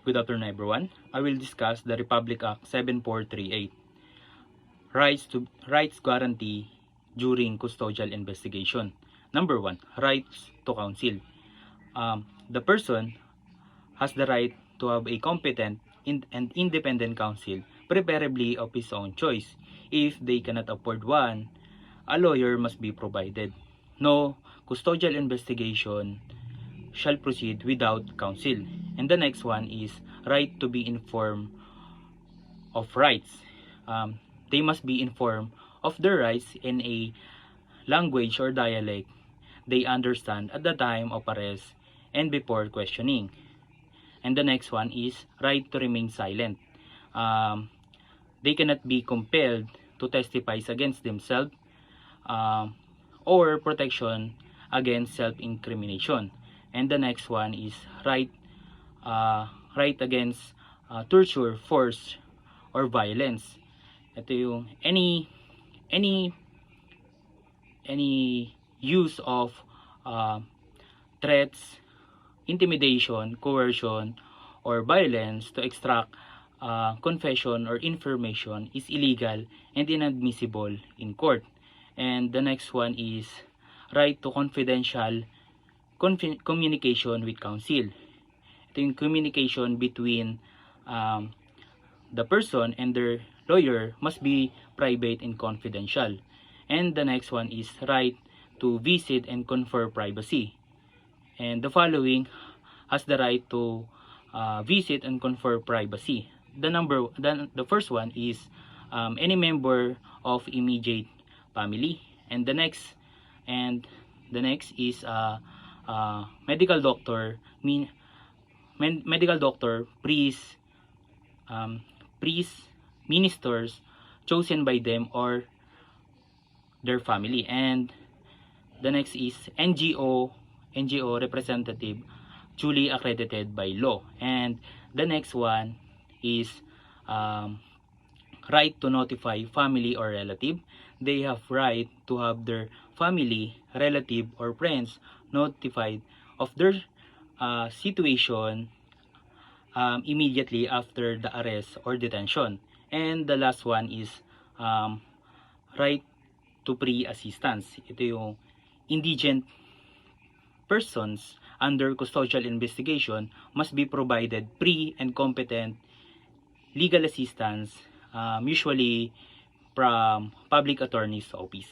Good afternoon, everyone. I will discuss the Republic Act 7438, Rights Guarantee during Custodial Investigation. Number 1, rights to counsel. The person has the right to have a competent and independent counsel, preferably of his own choice. If they cannot afford one, a lawyer must be provided. No custodial investigation shall proceed without counsel. And the next one is right to be informed of rights. They must be informed of their rights in a language or dialect they understand at the time of arrest and before questioning. And the next one is right to remain silent. They cannot be compelled to testify against themselves or protection against self-incrimination. And the next one is right against torture, force, or violence. Ito yung any use of threats, intimidation, coercion, or violence to extract confession or information is illegal and inadmissible in court. And the next one is right to confidential communication with counsel. Ito yung communication between the person and their lawyer must be private and confidential. And the next one is right to visit and confer privacy. And the following has the right to visit and confer privacy. The first one is any member of immediate family, and the next is medical doctor, priests, ministers chosen by them or their family. And the next is NGO representative duly accredited by law. And the next one is right to notify family or relative. They have right to have their family, relative, or friends notified of their situation immediately after the arrest or detention. And the last one is right to pre-assistance. Ito yung indigent persons under custodial investigation must be provided pre and competent legal assistance, usually from public attorney's office.